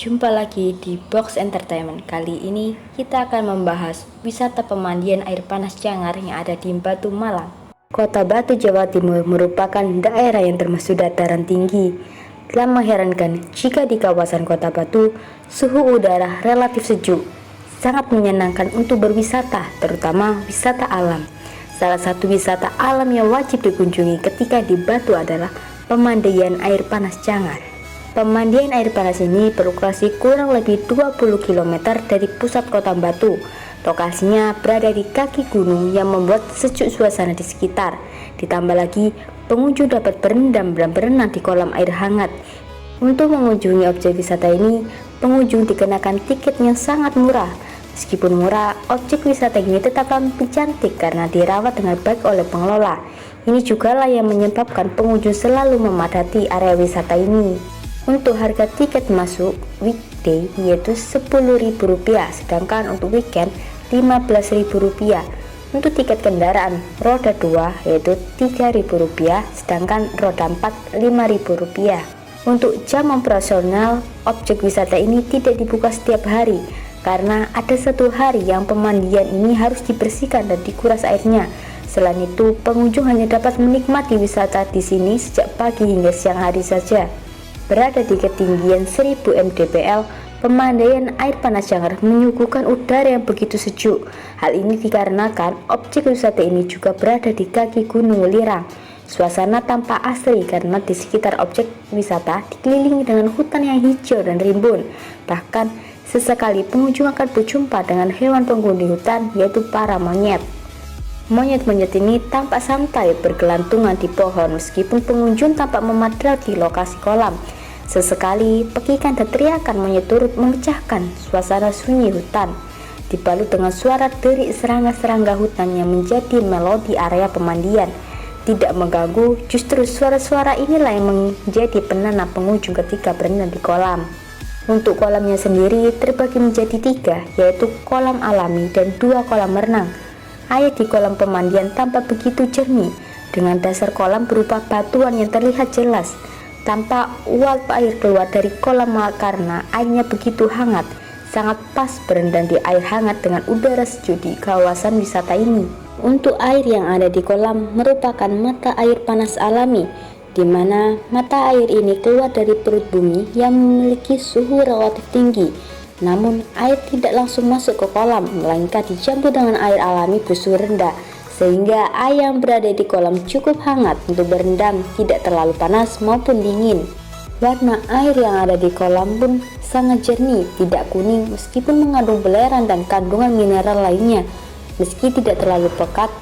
Jumpa lagi di Box Entertainment. Kali ini kita akan membahas wisata pemandian air panas Cangar yang ada di Batu, Malang. Kota Batu, Jawa Timur merupakan daerah yang termasuk dataran tinggi. Telah mengherankan jika di kawasan Kota Batu, suhu udara relatif sejuk. Sangat menyenangkan untuk berwisata, terutama wisata alam. Salah satu wisata alam yang wajib dikunjungi ketika di Batu adalah pemandian air panas Cangar. Pemandian air panas ini berlokasi kurang lebih 20 km dari pusat kota Batu. Lokasinya berada di kaki gunung yang membuat sejuk suasana di sekitar. Ditambah lagi, pengunjung dapat berendam dan berenang di kolam air hangat. Untuk mengunjungi objek wisata ini, pengunjung dikenakan tiket yang sangat murah. Meskipun murah, objek wisata ini tetap tampil cantik karena dirawat dengan baik oleh pengelola. Ini juga lah yang menyebabkan pengunjung selalu memadati area wisata ini. Untuk harga tiket masuk weekday yaitu Rp10.000, sedangkan untuk weekend Rp15.000. Untuk tiket kendaraan roda 2 yaitu Rp3.000, sedangkan roda 4 Rp5.000. Untuk jam operasional, objek wisata ini tidak dibuka setiap hari karena ada satu hari yang pemandian ini harus dibersihkan dan dikuras airnya. Selain itu, pengunjung hanya dapat menikmati wisata di sini sejak pagi hingga siang hari saja. Berada di ketinggian 1000 mdpl, pemandian air panas Cangar menyuguhkan udara yang begitu sejuk. Hal ini dikarenakan objek wisata ini juga berada di kaki Gunung Welirang. Suasana tampak asri karena di sekitar objek wisata dikelilingi dengan hutan yang hijau dan rimbun. Bahkan sesekali pengunjung akan berjumpa dengan hewan penghuni hutan, yaitu para monyet. Monyet-monyet ini tampak santai bergelantungan di pohon meskipun pengunjung tampak memadati lokasi kolam. Sesekali pekikan dan teriakan monyet turut memecahkan suasana sunyi hutan, dibalut dengan suara derik serangga-serangga hutan yang menjadi melodi area pemandian. Tidak mengganggu, justru suara-suara inilah yang menjadi penenang pengunjung ketika berenang di kolam. Untuk kolamnya sendiri terbagi menjadi 3, yaitu kolam alami dan 2 kolam renang. Air di kolam pemandian tampak begitu jernih, dengan dasar kolam berupa batuan yang terlihat jelas. Tampak uap air keluar dari kolam karena airnya begitu hangat. Sangat pas berendam di air hangat dengan udara sejuk di kawasan wisata ini. Untuk air yang ada di kolam merupakan mata air panas alami, di mana mata air ini keluar dari perut bumi yang memiliki suhu relatif tinggi. Namun air tidak langsung masuk ke kolam, melainkan dicampur dengan air alami bersuhu rendah, sehingga air yang berada di kolam cukup hangat untuk berendam, tidak terlalu panas maupun dingin. Warna air yang ada di kolam pun sangat jernih, tidak kuning meskipun mengandung belerang dan kandungan mineral lainnya. Meski tidak terlalu pekat,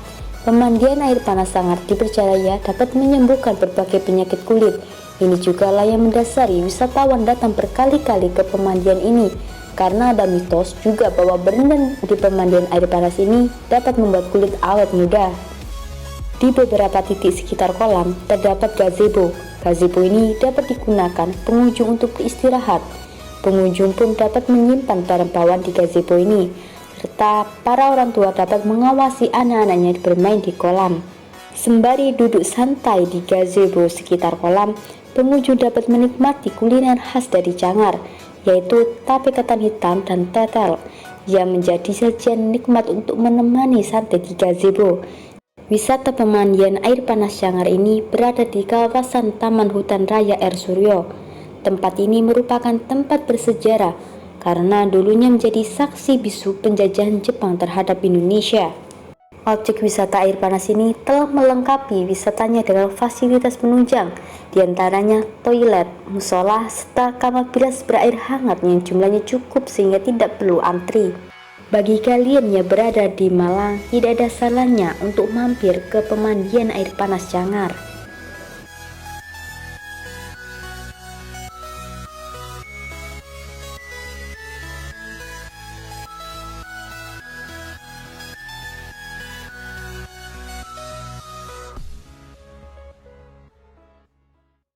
pemandian air panas Cangar dipercaya dapat menyembuhkan berbagai penyakit kulit. Ini juga lah yang mendasari wisatawan datang berkali-kali ke pemandian ini, karena ada mitos juga bahwa berendam di pemandian air panas ini dapat membuat kulit awet muda. Di beberapa titik sekitar kolam terdapat gazebo. Gazebo ini dapat digunakan pengunjung untuk beristirahat. Pengunjung pun dapat menyimpan barang bawaan di gazebo ini, serta para orang tua dapat mengawasi anak-anaknya bermain di kolam. Sembari duduk santai di gazebo sekitar kolam, pengunjung dapat menikmati kuliner khas dari Cangar, yaitu tape ketan hitam dan tetel, yang menjadi sajian nikmat untuk menemani santai di gazebo. Wisata pemandian air panas Cangar ini berada di kawasan Taman Hutan Raya Air Suryo. Tempat ini merupakan tempat bersejarah karena dulunya menjadi saksi bisu penjajahan Jepang terhadap Indonesia. Objek wisata air panas ini telah melengkapi wisatanya dengan fasilitas penunjang, diantaranya toilet, musola, serta kamar bilas berair hangat yang jumlahnya cukup sehingga tidak perlu antri. Bagi kalian yang berada di Malang, tidak ada salahnya untuk mampir ke pemandian air panas Cangar.